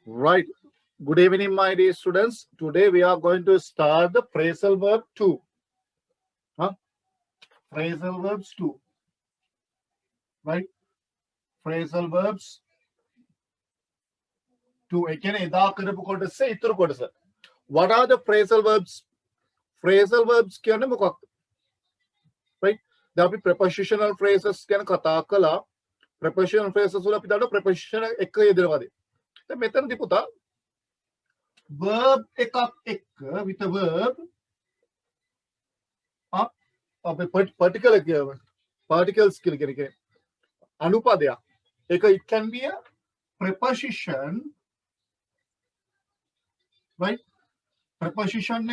Right. Good evening, my dear students. Today we are going to start the phrasal verb 2. Phrasal verbs 2. Right? Phrasal verbs 2. What are the phrasal verbs? Phrasal verbs right? There will be prepositional phrases prepositional phrases preposition verb with a verb of a particular skill anupadaya. It can be a preposition, right? Preposition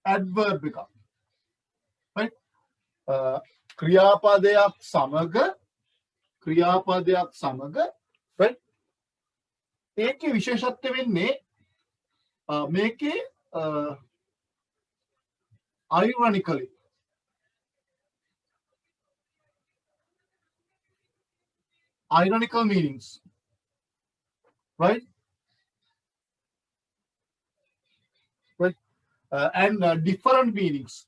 adverb right? ක්‍රියාපදයක් සමග right? ඒකේ විශේෂත්වය වෙන්නේ මේකේ ironical meanings, right? And different meanings.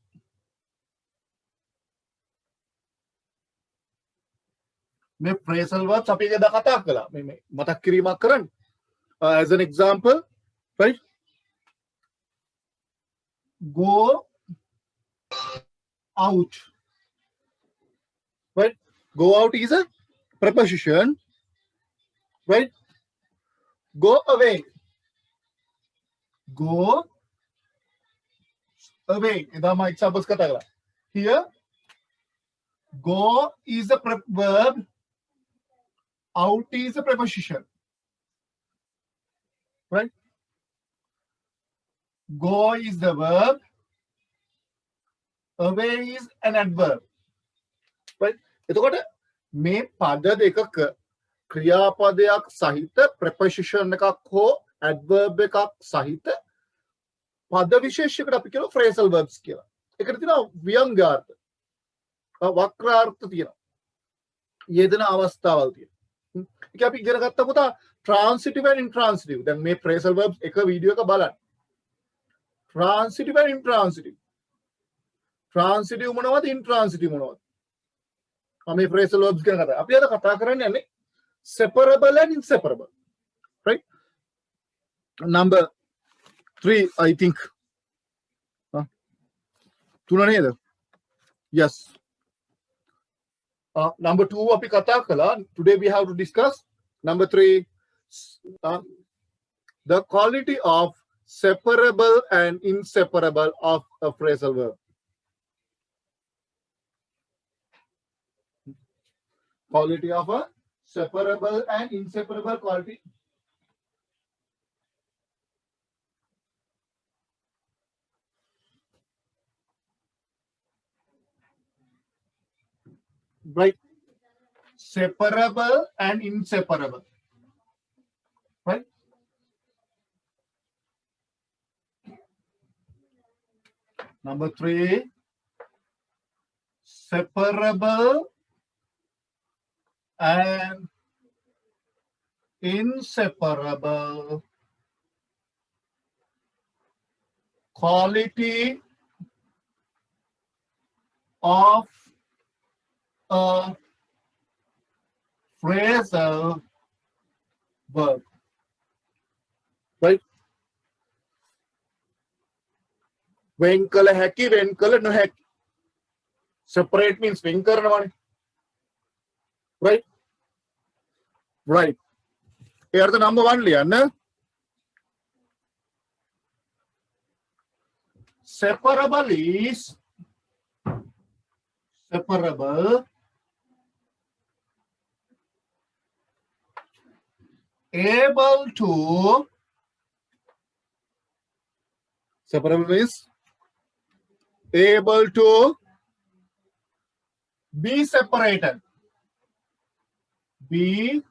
මේ phrasal verbs අපි එදා කතා කළා. මේ මතක් කිරීමක් කරන්න. As an example, right? Go out. Right? Go out is a preposition. Right? Go away. Go away. එදා මම examples කතා කළා. Here, go is a verb. Out is a preposition, right? Go is the verb, away is an adverb, right? එතකොට මේ පද දෙකක ක්‍රියාපදයක් සහිත preposition එකක් හෝ adverb එකක් සහිත පද විශේෂයකට අපි කියනවා phrasal verbs කියලා. ඒකට තියෙනවා ව්‍යංගාර්ථ, වක්‍රාර්ථ තියෙනවා. යෙදෙන අවස්ථාවල් තියෙනවා. ඒක අපි ඉගෙන ගත්ත පුතා transitive and intransitive. දැන් මේ phrasal verbs එක වීඩියෝ එක බලන්න. Transitive and intransitive. Transitive මොනවද? Intransitive මොනවද? මේ phrasal verbs ගැන කතා. අපි අද කතා කරන්නේ යන්නේ separable and inseparable. Right? Number 3, I think. තුන නේද? Yes. Number 2 අපි කතා කළා. Today we have to discuss number 3, the quality of separable and inseparable of a phrasal verb. Quality of a separable and inseparable quality. Right? Separable and inseparable. Right? Number 3, separable and inseparable quality of a phrasal verb. Right? වෙන් කළ හැකි, වෙන් කළ නොහැකි. Separate means වෙන් කරනවානේ. Right? Right. Here the number 1 ලියන්න. Separable is separable able to, separable is able to be separated. Be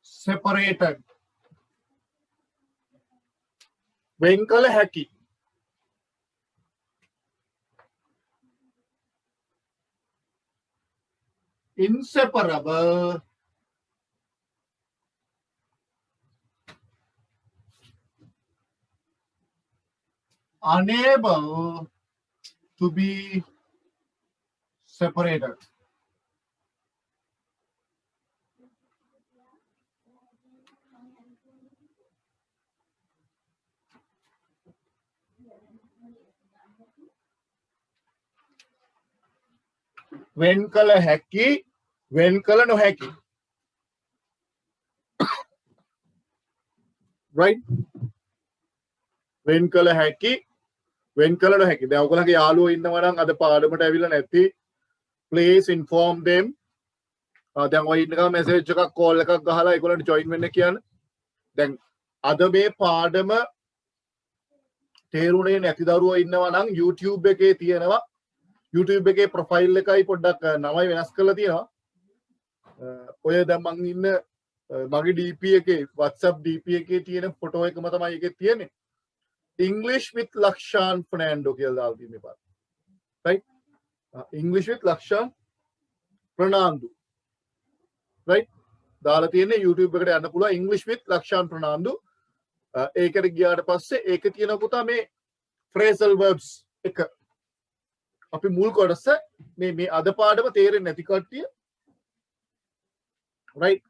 separated. වෙන් කළ හැකි. inseparable, unable to be separated. When kala haki, when kala no haki. Right? When kala haki, when kala no haki. දැන් ඔයගොල්ලන්ගේ යාළුවෝ ඉන්නවා නම් අද පාඩමට ඇවිල්ලා නැති please inform them. දැන් ඔය ඉන්නකම message එකක් call එකක් ගහලා ඒගොල්ලන්ට join වෙන්න කියන්න. දැන් අද මේ පාඩම තේරුණේ නැති දරුවෝ ඉන්නවා නම් YouTube එකේ තියෙනවා. YouTube එකේ profile එකයි පොඩ්ඩක් නමයි වෙනස් කරලා තියෙනවා. ඔය දැන් මං ඉන්න මගේ DP එකේ WhatsApp DP එකේ තියෙන ෆොටෝ එකම තමයි ඒකේ තියෙන්නේ. English with Lakshan Fernando කියලා දාලා තියෙන්නේ පාර. Right? English with Lakshan Fernando. Right? දාලා තියෙන්නේ YouTube එකට යන්න පුළුවන් English with Lakshan Fernando. ඒකට ගියාට පස්සේ ඒකේ තියෙන පුතා මේ phrasal verbs එක අපි මුල් කොටස මේ අද පාඩම තේරෙන්නේ නැති කට්ටිය right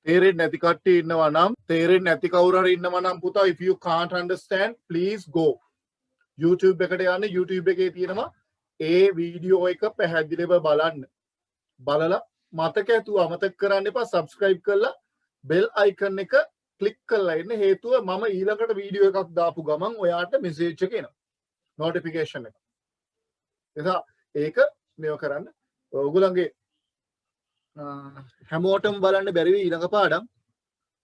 තේරෙන්නේ නැති කට්ටිය ඉන්නවා නම් තේරෙන්නේ නැති කවුරු හරි ඉන්නවා නම් පුතා if you can't understand please go YouTube එකට යන්න YouTube එකේ තියෙනවා ඒ වීඩියෝ එක පැහැදිලිව බලන්න බලලා මතක ඇතුව අමතක කරන්න එපා subscribe කරලා bell icon එක click කරලා ඉන්න හේතුව මම ඊළඟට වීඩියෝ එකක් දාපු ගමන් ඔයාට message එක එනවා notification එක. එතන ඒක මේව කරන්න. ඔයගොල්ලන්ගේ හැමෝටම බලන්න බැරි වෙයි ඊළඟ පාඩම්.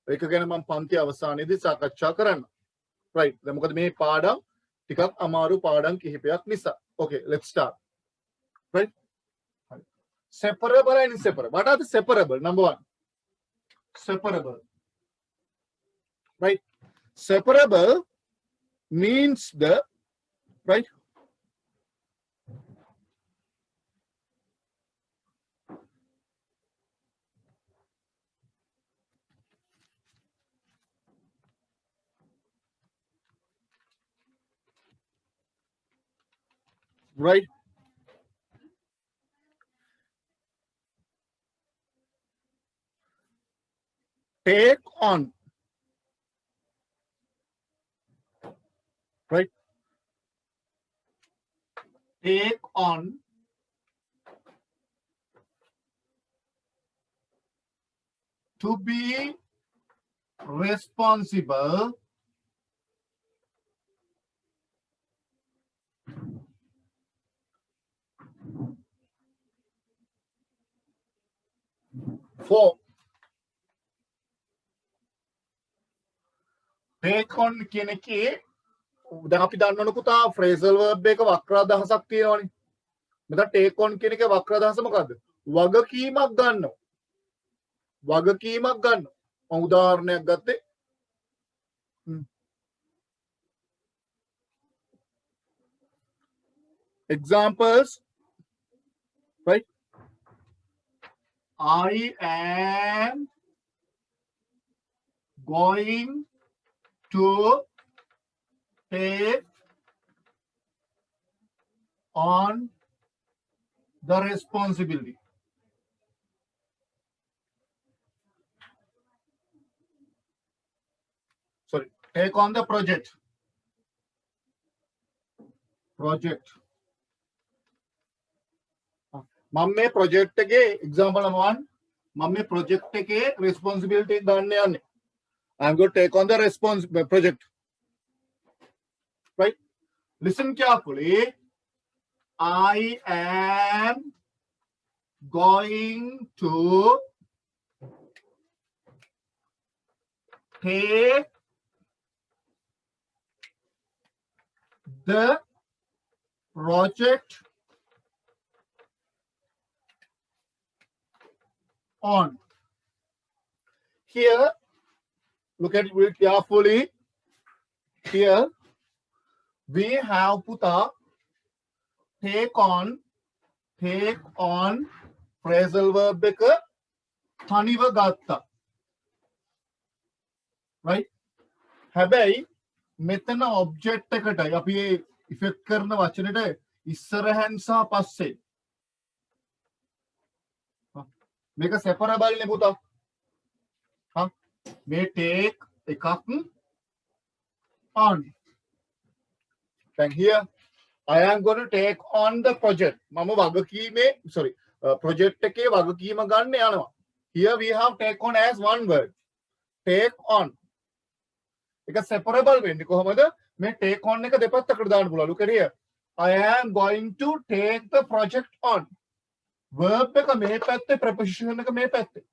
ඒක ගැන මම පන්ති අවසානයේදී සාකච්ඡා කරන්න. right. දැන් මොකද මේ පාඩම් ටිකක් අමාරු පාඩම් කිහිපයක් නිසා. okay, let's start. right. separable and inseparable. What are the separable? Number 1. Separable. Right. Separable means the right right take on right take on to be responsible for take on කියන එකේ දැන් අපි දන්නවනේ පුතා phrasal verb එක වක්‍ර අදහසක් තියෙනවනේ. මෙතන take on කියන එකේ වක්‍ර අදහස මොකද්ද? වගකීමක් ගන්නවා. වගකීමක් ගන්නවා. මම උදාහරණයක් ගත්තේ examples right I am going to take on the responsibility. Sorry, take on the project. Project. මම මේ project එකේ example number 1 මම මේ project එකේ responsibility ගන්න යන්නේ. I am going to take on the project. Right? Listen carefully. I am going to take the project on. Here, look at it very carefully. Here, we have put a take on take on phrasal verb එක තනිව ගත්තා. right? හැබැයි මෙතන object එකටයි අපි මේ effect කරන වචනෙට ඉස්සරහෙන් සහ පස්සේ මේක separable නේ පුතා. හා මේ take එකක් on. Then here I am going to take on the project. මම වගකීමේ project එකේ වගකීම ගන්න යනවා. Here we have take on as one word. Take on. ඒක separable වෙන්නේ කොහොමද? මේ take on එක දෙපැත්තකට දාන්න පුළුවන්. Look at here. I am going to take the project on. Verb එක මේ පැත්තේ, preposition එක මේ පැත්තේ.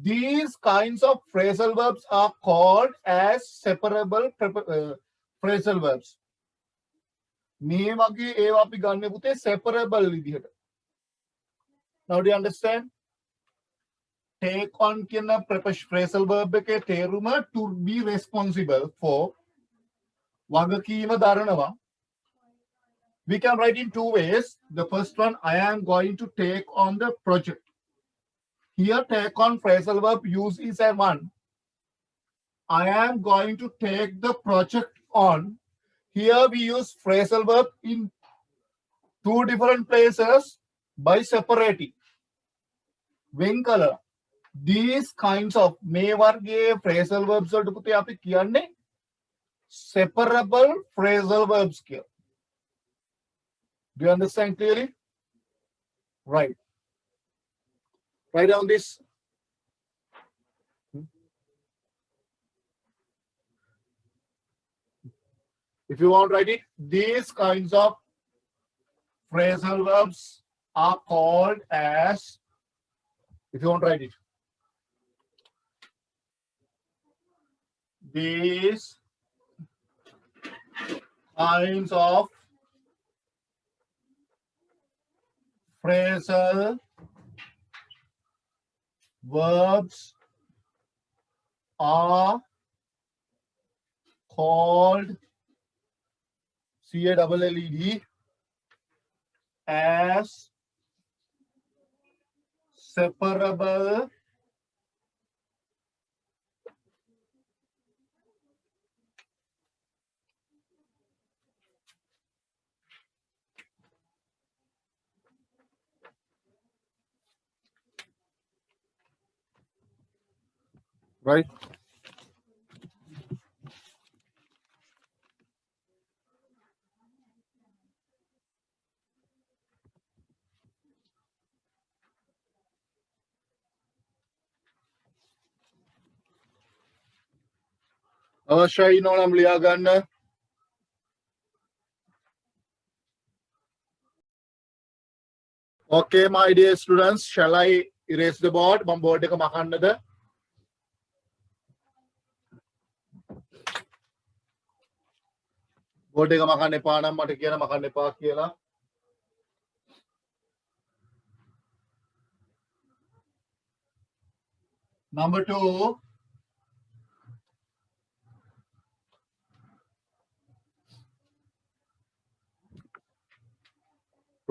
These kinds of phrasal verbs are called as separable phrasal verbs. මේ වගේ ඒවා අපි ගන්න පුතේ separable විදිහට. Now do you understand? Take on කියන phrasal verb එකේ තේරුම to be responsible for වගකීම දරනවා. We can write in two ways. The first one, I am going to take on the project. Here take on phrasal verb use is a one. I am going to take the project on. Here we use phrasal verb in two different places by separating. Wing color. These kinds of මේ වර්ගයේ phrasal verbs වලට පුතේ අපි කියන්නේ separable phrasal verbs කියලා. Do you understand clearly? Right. Write down this. If you want to write it, these kinds of phrasal verbs are called as, if you want to write it, these kinds of phrasal verbs are called CALLED as separable right? අවශ්‍යයි නෝනම් ලියා ගන්න. Okay, my dear students, shall I erase the board? මම board එක මකන්නද? board එක මකන්න එපා නම් මට කියන මකන්න එපා කියලා. Number 2.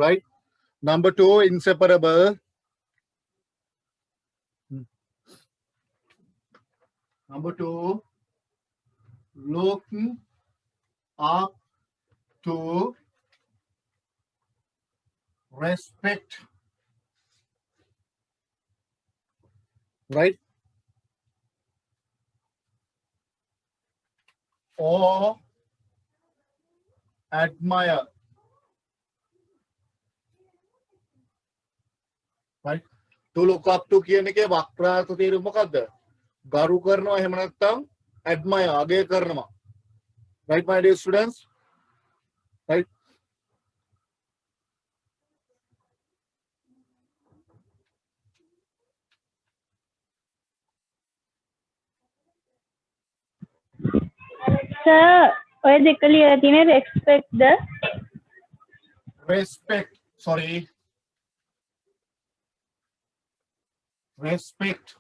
Right? Number 2, inseparable. Number 2, look up to respect. Right? Or admire. Right? To look up to කියන එකේ වක්‍රාර්ථ තේරුම මොකද්ද? ගරු කරනවා එහෙම නැත්නම් admire අගය කරනවා. Right, my dear students? Right? Sir, ඔය දෙක ලියලා තියෙන්නේ respect the Respect. Sorry. Respect.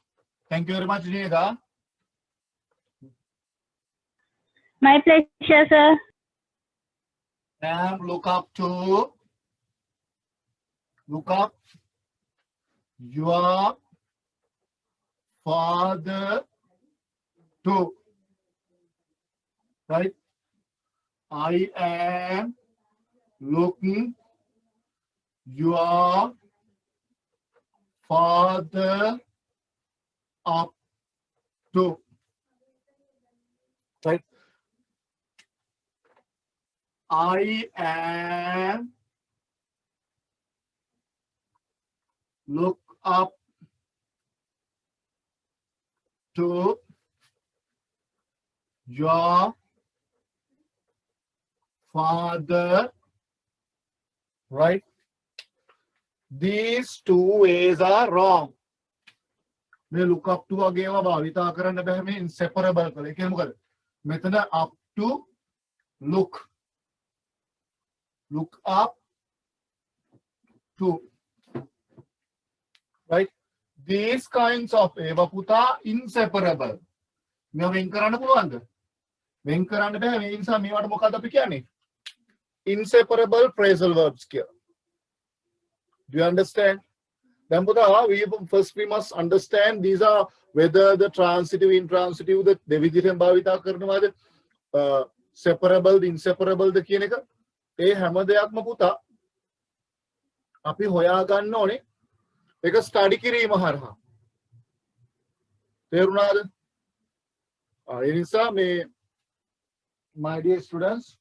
Thank you very much, Neda. my pleasure, sir. And look up to look up your father too. Right? I am looking your father up too. Right? I am look up to your father. Right? These two ways are wrong. මේ look up to වගේම භාවිතා කරන්න බෑ මේ inseparable කළ. ඒ කියන්නේ මොකද? මෙතන up to look up to. Right? These kinds of ඒවා පුතා inseparable. මේවා වෙන් කරන්න පුළුවන්ද? වෙන් කරන්න බෑ. මේ නිසා මේවට මොකක්ද අපි කියන්නේ? Inseparable phrasal verbs කියලා. Do you understand? Then we must understand these are whether the transitive, intransitive, the devijitem bhavita karanawada separable, inseparable the කියන එක ඒ හැම දෙයක්ම පුතා අපි හොයා ගන්න ඕනේ ඒක ස්ටඩි කිරීම හරහා. තේරුණාද? ඒ නිසා මේ my dear students,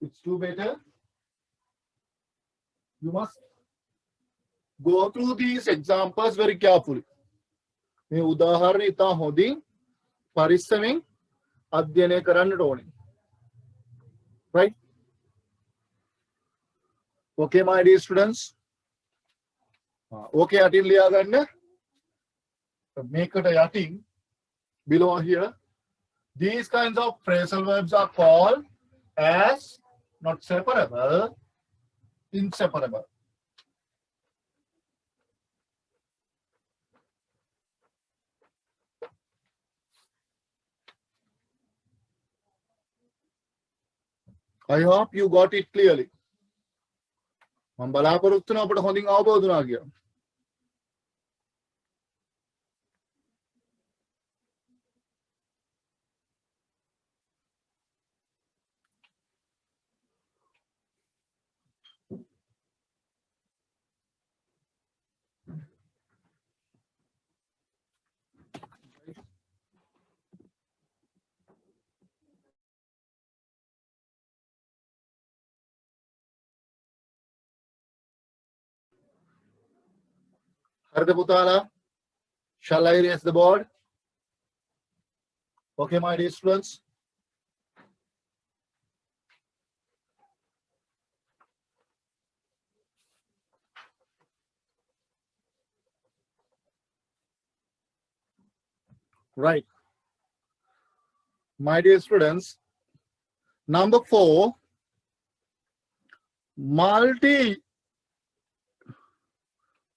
it's too better you must go through these examples very carefully. මේ උදාහරණ ඉතා හොඳින් පරිස්සමෙන් අධ්‍යයනය කරන්නට ඕනේ. Right? Okay, my dear students. Okay, අටින් ලියා ගන්න. මේකට යටින් below here. These kinds of phrasal verbs are called as not separable, inseparable. I hope you got it clearly. මම බලාපොරොත්තු වෙනවා අපිට හොඳින් අවබෝධ වුණා කියලා. හරිද පුතාලා? Shall I erase the board? Okay, my dear students. Right. My dear students, number 4, multi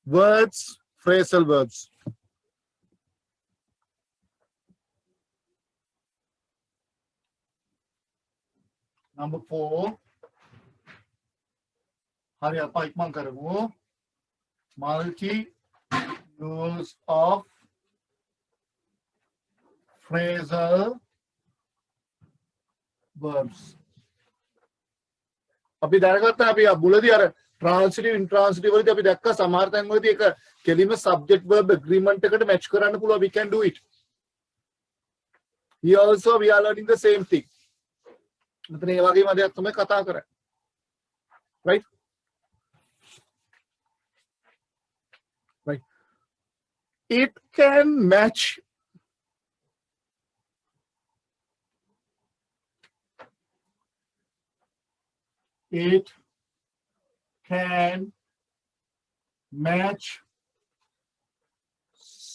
words, phrasal verbs. Number 4, hari apa ikman karamu? Multi use of phrasal verbs. අපි දැනගත්තා අපි මුලදී අර transitive intransitive වලදී අපි දැක්ක සමහර තැන් වලදී ඒක කෙලින්ම subject verb agreement එකට match කරන්න පුළුවන්. We can do it. Here also we are learning the same thing. මෙතන ඒ වගේම දෙයක් තමයි කතා කරන්නේ. Right? Right. It can match it can match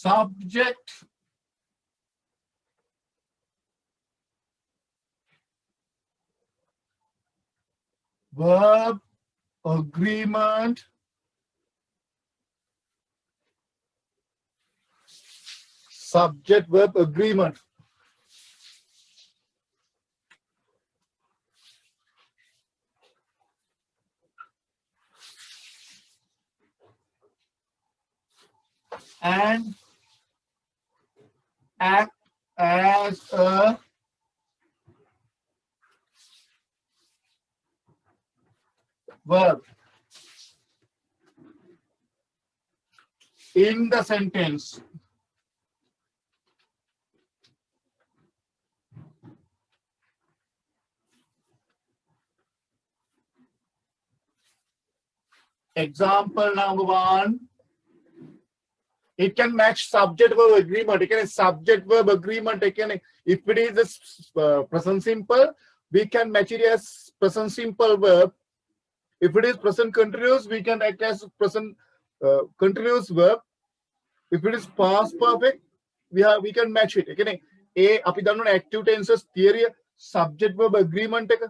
subject verb agreement subject verb agreement. and act as a verb in the sentence. Example number 1. It can match subject verb agreement. It can subject verb agreement. It can, if it is a present simple, we can match it as present simple verb. If it is present continuous, we can act as present continuous verb. If it is past perfect, we can match it. Okay, අපි දන්නවනේ active tenses theory subject verb agreement එක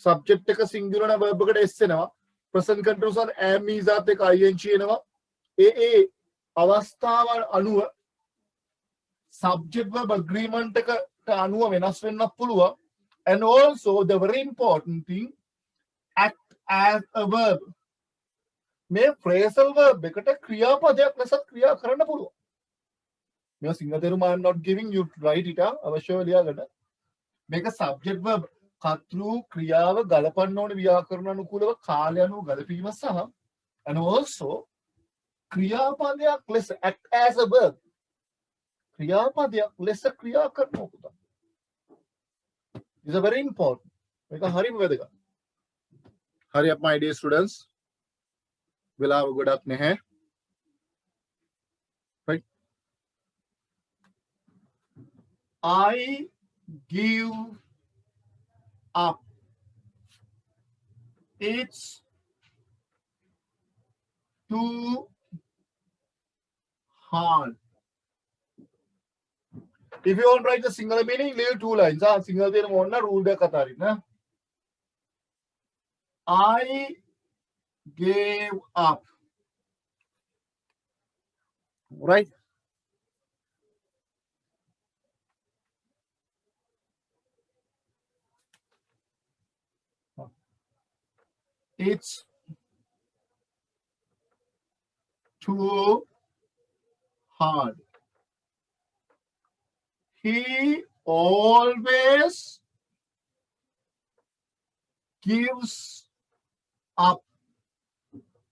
subject එක singular verb එකට s එනවා present continuous one am is ආත් එක ing එනවා ඒ අවස්ථාව අනුව subject verb agreement එකට අනුව වෙනස් වෙන්නත් පුළුවන් and also the very important thing act as a verb මේ phrasal verb එකට ක්‍රියාපදයක් ලෙසත් ක්‍රියා කරන්න පුළුවන් මේ සිංහල තේරුම I am not giving you to write it අවශ්‍යව ලියාගන්න මේක subject verb කර්තෘ ක්‍රියාව ගලපන්න ඕනේ ව්‍යාකරණ අනුකූලව කාලය අනුව ගලපීම සහ and also ක්‍රියාපදයක් ලෙස act as a verb ක්‍රියාපදයක් ලෙස ක්‍රියා කරනවා පුතා is a very important මේක හරිම වැදගත් hurry up my dear students වෙලාව ගොඩක් නැහැ right I give up it's too hard if you want to write the single meaning leave 2 lines single තේරුම ඕන rule දෙක අතරින් I gave up right it's too hard he always gives up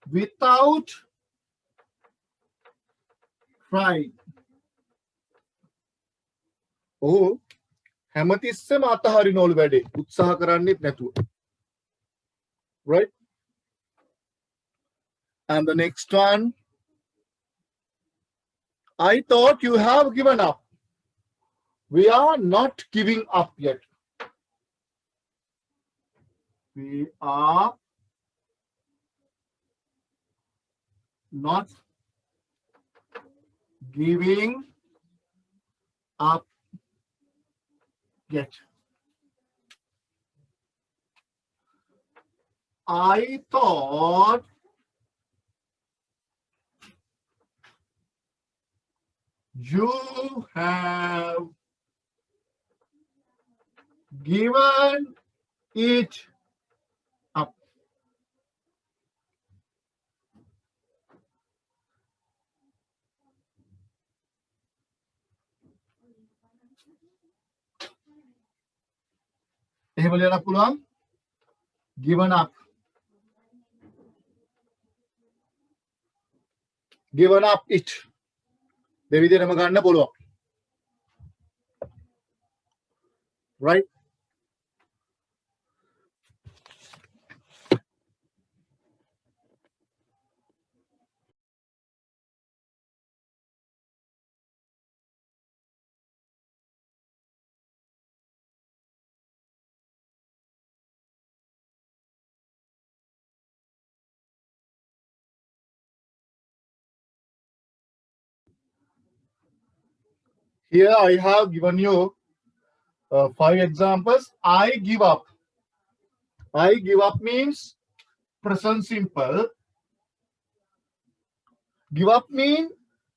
without trying ඔහු හැමතිස්සෙම අතහරිනවලු වැඩේ උත්සාහ කරන්නේත් නැතුව right and the next one I thought you have given up we are not giving up yet we are not giving up yet I thought you have given it up එහෙම ලියන්න පුළුවන් given up given up it දෙවිදිහටම ගන්න පුළුවන් right here I have given you 5 examples I give up means present simple give up mean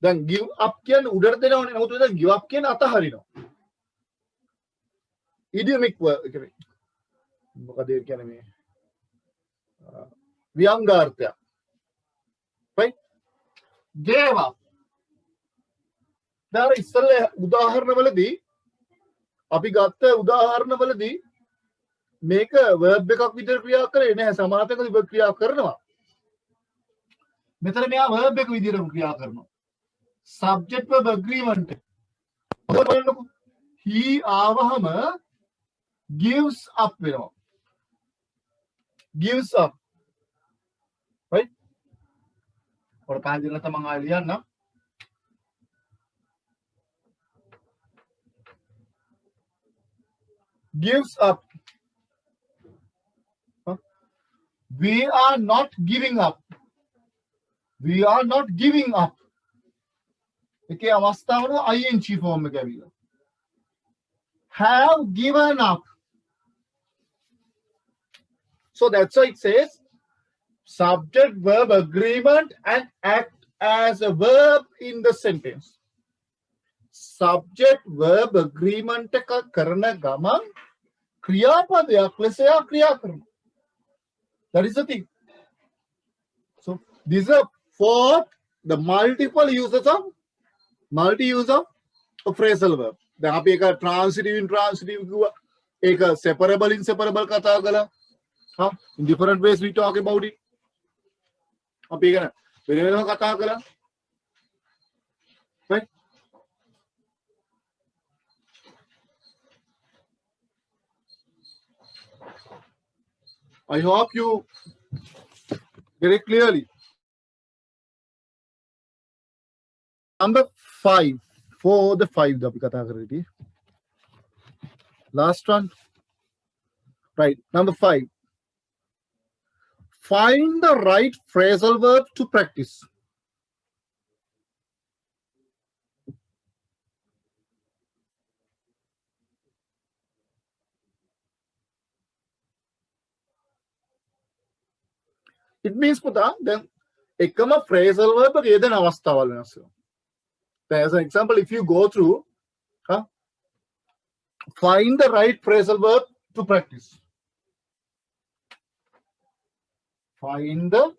then give up කියන්නේ උඩට දෙනවනේ නමුත් දැන් give up කියන්නේ අතහරිනවා idiomic word මොකද ඒ කියන්නේ මේ ව්‍යංගාර්ථය right gave up දැන් ඉස්සෙල්ලා උදාහරණවලදී අපි ගත්ත උදාහරණවලදී මේක verb එකක් විදිහට ක්‍රියා කරේ නැහැ. සමානතකදී verb ක්‍රියා කරනවා. මෙතන මෙයා verb එක විදිහට ක්‍රියා කරනවා. subject verb agreement. he ආවහම gives up වෙනවා. gives up. right? ඔර පැහැදිලි නැත්නම් මම ආයෙ ලියන්නම්. gives up. We are not giving up. We are not giving up. එකේ අවස්ථාවල ing form එක ඇවිල්ලා. Have given up. So that's why it says subject verb agreement and act as a verb in the sentence. Subject verb agreement එක කරන ගමන් ක්‍රියාපදයක් ලෙස එයා ක්‍රියා කරනවා. That is the thing. So these are for the multiple uses of multi-use of a phrasal verb. දැන් අපි එක transitive intransitive කිව්වා. ඒක separable inseparable කතා කළා. In different ways we talk about it. අපි ඒක වෙන වෙනම කතා කළා. Right? I hope you get it clearly. Number 5. For the 5 ද අපි කතා කරේ. Last one. Right. Number 5. Find the right phrasal verb to practice. It means පුතා දැන් එකම phrasal verb එක යෙදෙන අවස්ථාවල් වෙනස් වෙනවා. As an example, if you go through, find the right phrasal verb to practice. Find the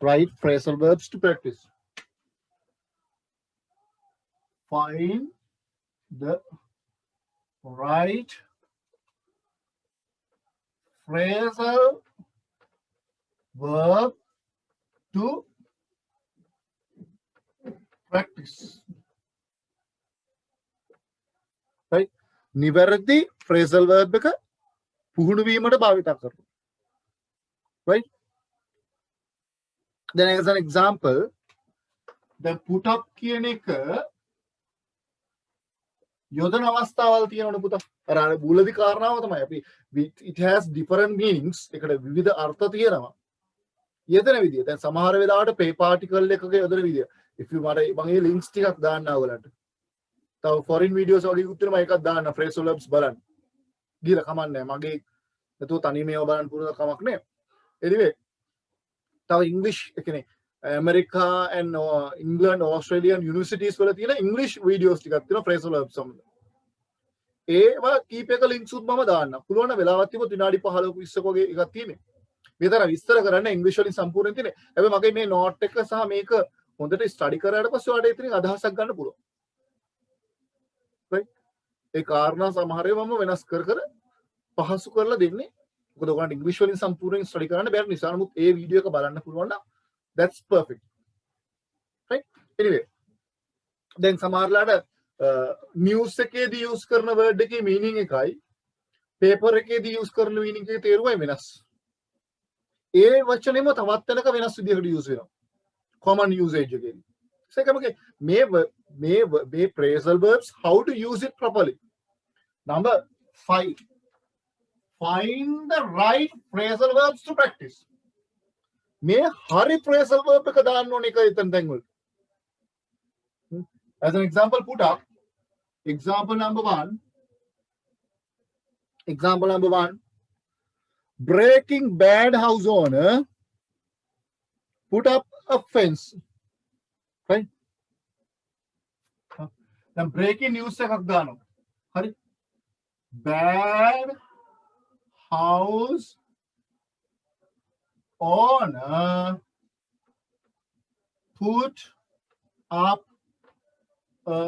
right phrasal verbs to practice. Find the right phrasal verb to practice. Right? නිවැරදි phrasal verb එක පුහුණු වීමට භාවිත කරනවා. Right? Then as an example, the put up කියන එක යොදන අවස්ථාවල් තියෙනවනේ පුතා. අර මූලදී කාරණාව තමයි අපි it has different meanings. ඒකට විවිධ අර්ථ තියෙනවා. යෙදෙන විදිය. දැන් සමහර වෙලාවට pay particle එකක යොදන විදිය. If you මම මේ links ටිකක් දාන්න ඔයගලන්ට. තව foreign videos වගේ උත්තර මම එකක් දාන්න phrasal verbs බලන්න. ගිහලා කමන්නේ මගේ නැතුව තනියම ඒවා බලන්න පුළුවන් කමක් නෑ. Anyway, තව English ඒ කියන්නේ America and England Australian universities වල තියෙන English videos ටිකක් තියෙනවා phrasal verbs සම්බන්ධ. ඒවා කීපයක links උත් මම දාන්න. පුළුවන් නම් වෙලාවක් තිබුත් විනාඩි 15ක 20ක වගේ එකක් තියෙන්නේ. මේ තරම් විස්තර කරන්න ඉංග්‍රීසි වලින් සම්පූර්ණයෙන් තියෙන්නේ. හැබැයි මගේ මේ note එක සහ මේක හොඳට ස්ටඩි කරාට පස්සේ ඔයාලට ඉතින් අදහසක් ගන්න පුළුවන්. right? ඒ කාරණා සමහර ඒවා මම වෙනස් කර පහසු කරලා දෙන්නේ. මොකද ඔයගොල්ලන්ට ඉංග්‍රීසි වලින් සම්පූර්ණයෙන් ස්ටඩි කරන්න බැරි නිසා නමුත් ඒ වීඩියෝ එක බලන්න පුළුවන් නම් that's perfect. right? Anyway, දැන් සමහරලාට news එකේදී use කරන word එකේ meaning එකයි paper එකේදී use කරන meaning එකේ තේරුමයි වෙනස්. ඒ වචනේම තවත් තැනක වෙනස් විදිහකට use වෙනවා. common usage again. So may phrasal verbs, how to use it properly. Number 5. Find the right phrasal verbs to practice. May hari phrasal verb එක දාන්න ඕනේ එක එතන දැන් වල. As an example, put up example number 1. Example number 1. Breaking Bad house owner put up a fence. Right? Then breaking news එකක් දානවා. හරි? Bad house owner put up a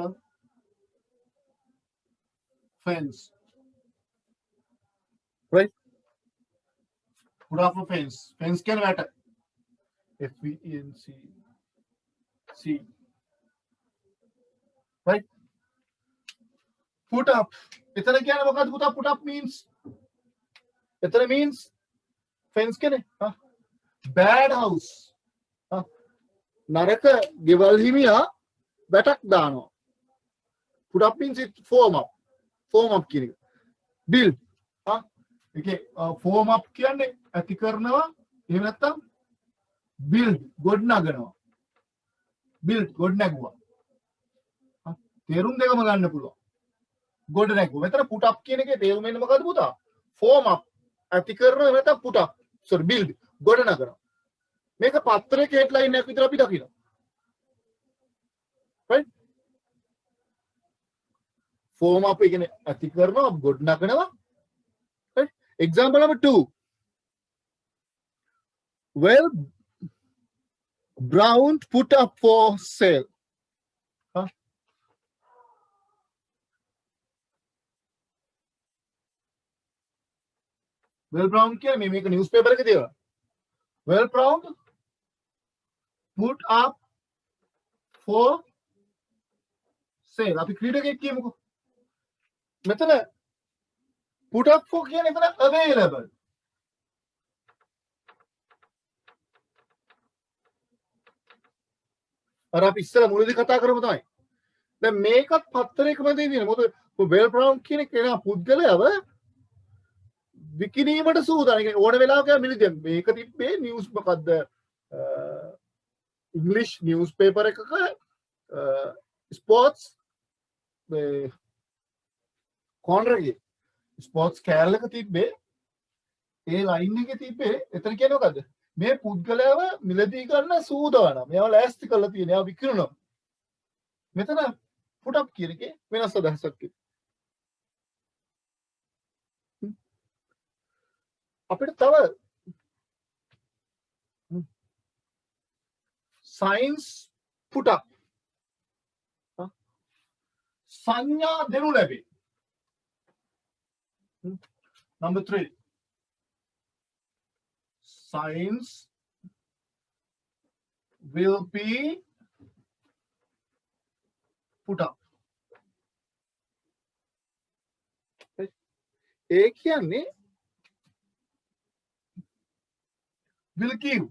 fence. Right? Put up a fence. Fence can matter. FENC. C. Right? Put up. Itana kya hai wakad put up means. Itana means fence ke ne? Bad house. Naraka ගෙවල් හිමියා වැටක් දානවා. Put up means it form up. Form up කියන එක. Build. ඒකේ form up කියන්නේ ඇති කරනවා. එහෙම නැත්නම් build ගොඩ නගනවා. Build ගොඩ නැගුවා. තේරුම් දෙකම ගන්න පුළුවන්. ගොඩ නැගුවා. මෙතන put up කියන එකේ තේරුම එන්නේ මොකද්ද පුතා? Form up. ඇති කරනවා එහෙම නැත්නම් put up. sorry build ගොඩ නගනවා. මේක පත්‍රයක headline එකක් විතර අපි දකිනවා. right? Form up කියන්නේ ඇති කරනවා ගොඩ නගනවා. right? Example number 2. Well brown put up for sale. Well brown කියන්නේ මේක newspaper එකේ තියෙනවා. Well brown put up for sale. අපි ක්‍රීඩකයෙක් කියමුකෝ. මෙතන put up for කියන්නේ එතන available. අර අපි ඉස්සෙල්ලා මුලදී කතා කරමු තමයි. දැන් මේකත් පත්තරයකම දෙන්නේ. මොකද well brown කියන කෙනා පුද්ගලයාව විකිණීමට සූදානම්. ඒ කියන්නේ ඕන වෙලාවක මිලදී මේක තිබ්බේ නිවුස් මොකද්ද ඉංග්‍රීසි නිවුස්පේපර් එකක ස්පෝර්ට්ස් කෝනර් එකේ ස්පෝර්ට්ස් කෑල්ල එක තිබ්බේ ඒ ලයින් එකේ තිබ්බේ එතන කියන්නේ මොකද්ද මේ පුද්ගලයාව මිලදී ගන්න සූදානම්. මෙයාව ලෑස්ති කරලා තියෙනවා. එයා විකිණනවා. මෙතන put up කියන එකේ වෙනස් අදහසක් තියෙනවා. අපිට තව science put up සංඥා දෙනු ලැබේ. Number 3. Science will be put up. ඒ කියන්නේ will give.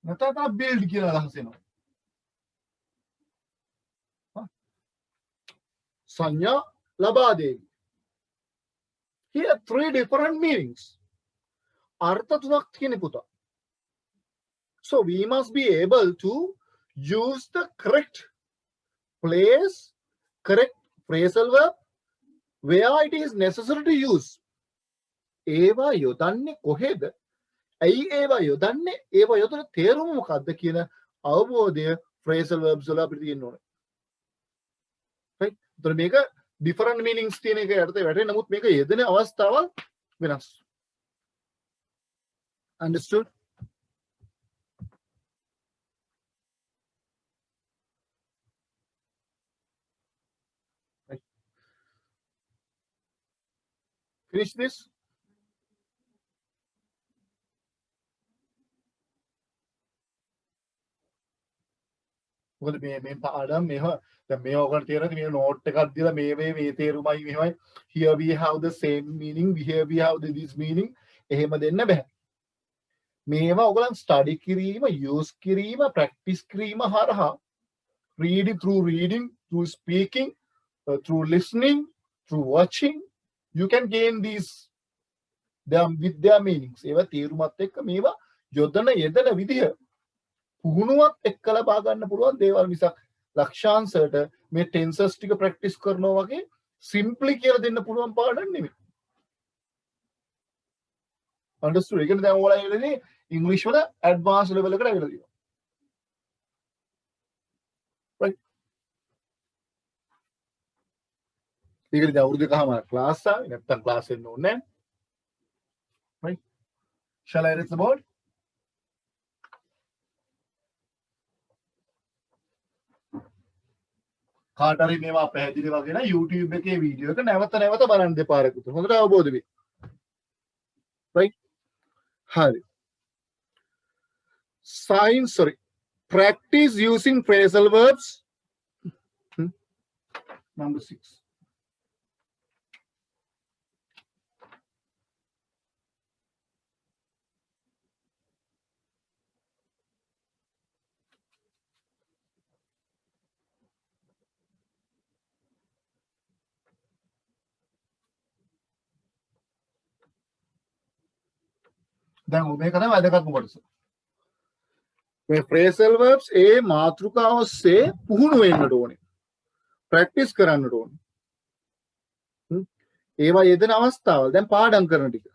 නැත්නම් build කියලා අදහස් එනවා. සංඥා ලබා දෙයි. Here 3 different meanings. අර්ථ තුනක් තියෙන පුතා. So we must be able to use the correct place, correct phrasal verb where it is necessary to use. ඒවා යොදන්නේ කොහෙද? ඇයි ඒවා යොදන්නේ? ඒවා යොදන තේරුම මොකක්ද කියන අවබෝධය phrasal verbs වල අපිට තියෙන්න ඕනේ. right? ඒතර මේක different meanings තියෙන එක යටතේ වැටෙන්නේ. නමුත් මේක යෙදෙන අවස්ථාවල් වෙනස්. Understood? right. Finish this. මොකද මේ පාඩම් මේවා දැන් මේවා ඔයගොල්ලෝ තේරෙනවද මේ නෝට් එකක් දීලා මේ තේරුමයි මෙහෙමයි here we have the same meaning here we have this meaning එහෙම දෙන්න බෑ මේවා ඔයගොල්ලන් ස්ටඩි කිරීම යූස් කිරීම ප්‍රැක්ටිස් කිරීම හරහා reading through speaking through listening through watching you can gain these them with their meanings ඒවා තේරුමත් එක්ක මේවා යොදන යෙදෙන විදිය පුහුණුවත් එක්ක ලබා ගන්න පුළුවන් දේවල් මිසක් ලක්ෂාංශයට මේ ටෙන්සස් ටික ප්‍රැක්ටිස් කරනවා වගේ සිම්ප්ලි කියලා දෙන්න පුළුවන් පාඩම් නෙමෙයි. අන්ඩර්ස්ටුඩ්? ඒ කියන්නේ දැන් ඔයාලා ඉන්නේ ඉංග්‍රීසි වල ඇඩ්වාන්ස් ලෙවල් එකට ඇවිල්ලා තියෙනවා. right? ඒකද අවුරුදු කහම ක්ලාස් ආවේ නැත්තම් ක්ලාස් එන්න ඕනේ නැහැ. right? Shall I erase the board? කාට හරි මේවා පැහැදිලි වගේ නම් YouTube එකේ වීඩියෝ එක නැවත නැවත බලන්න දෙපාරක් විතර හොඳට අවබෝධ වෙයි. right හරි. practice using phrasal verbs. Number 6. දැන් මේක තමයි වැදගත්ම කොටස. මේ phrasal verbs ඒ මාතෘකාව ඔස්සේ පුහුණු වෙන්නට ඕනේ. ප්‍රැක්ටිස් කරන්නට ඕනේ. ඒවා යෙදෙන අවස්ථාවල් දැන් පාඩම් කරන ටික.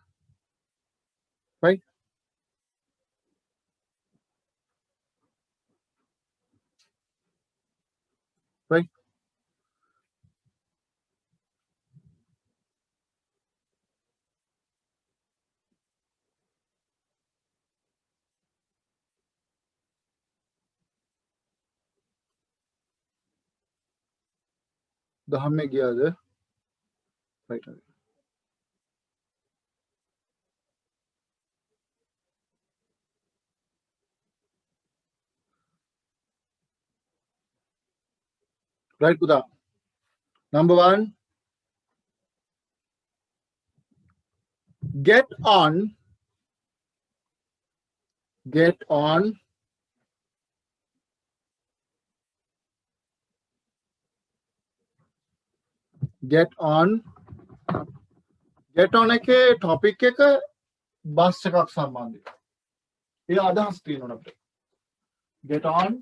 right right දහම්මේ ගියාද? right right පුතා. number 1, get on get on එකේ topic එක බස් එකක් සම්බන්ධයි. ඒ අදහස් තියෙනවා අපිට. get on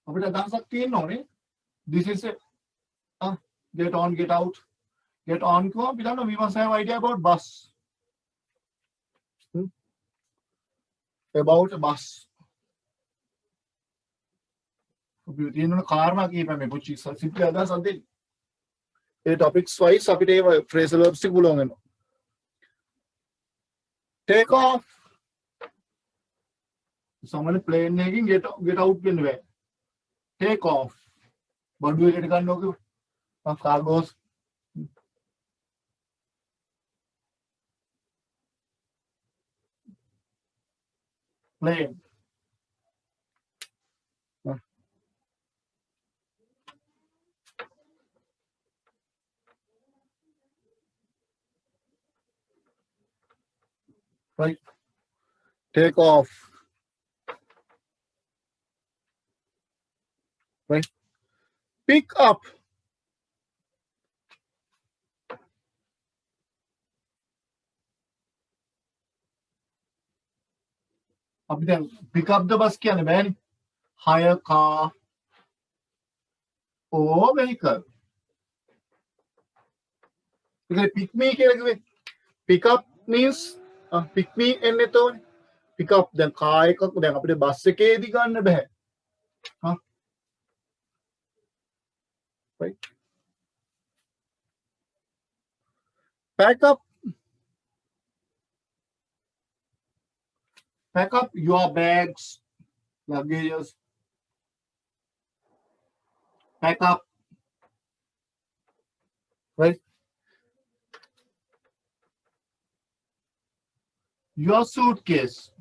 අපිට අදහසක් තියෙන්න ඕනේ. this is a get on get out get on ko we don't know, we must have idea about bus. About a bus. අපි තියෙන කාරණා කීපයක් මේ පුංචි සිම්පල් අදහසක් දෙන්න. ඒ topics wise අපිට ඒ phrasal verbs ටික පුළුවන් වෙනවා. take off. සමහර plane එකකින් get out වෙන්න බෑ. take off. බඩු එකට ගන්නවක cargos plane. right take off. right pick up. අපි දැන් pick up the bus කියන්නේ බෑනේ. hire car or vehicle. ඉතින් pick me කියලා කිව්වේ pick up means pick me එන්නේ තෝනේ. pick up දැන් car එකක් දැන් අපිට බස් එකේදී ගන්න බෑ. right pack up your bags, luggages. pack up. right your suitcase.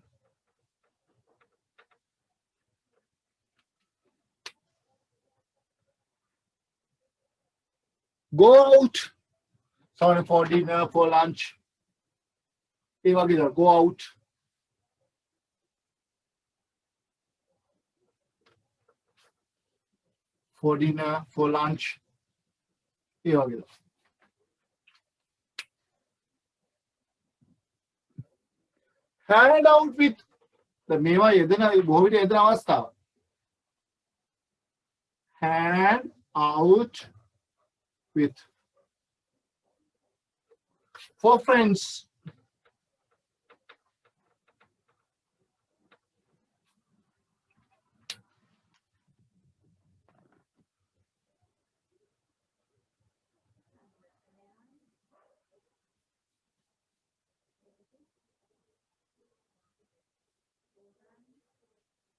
go out. Sorry, for dinner, for lunch. ඒ වගේ දා go out. for dinner, for lunch. ඒ වගේ දා hand out with මේවා යෙදෙන බොහෝ විට යෙදෙන අවස්ථාව. hand out with for friends.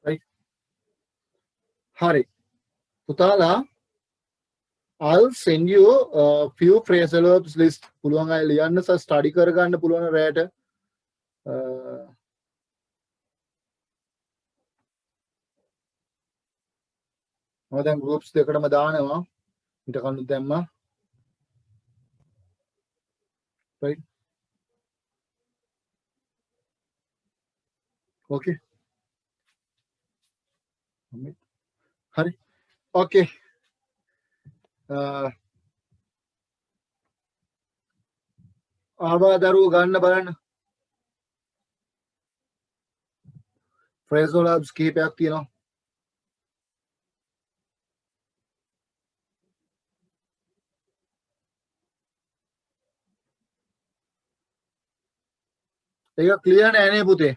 right hari පුතාලා I'll send you a few phrasal verbs list. පුළුවන් අය ලියන්න සර් ස්ටඩි කරගන්න පුළුවන් රැට. මම දැන් groups දෙකටම දානවා. ඊට කලින් දැම්මා. right okay හරි okay ආවා දරුවෝ ගන්න බලන්න phrasal verbs කීපයක් තියෙනවා ඒක ක්ලියර් නෑ නේ පුතේ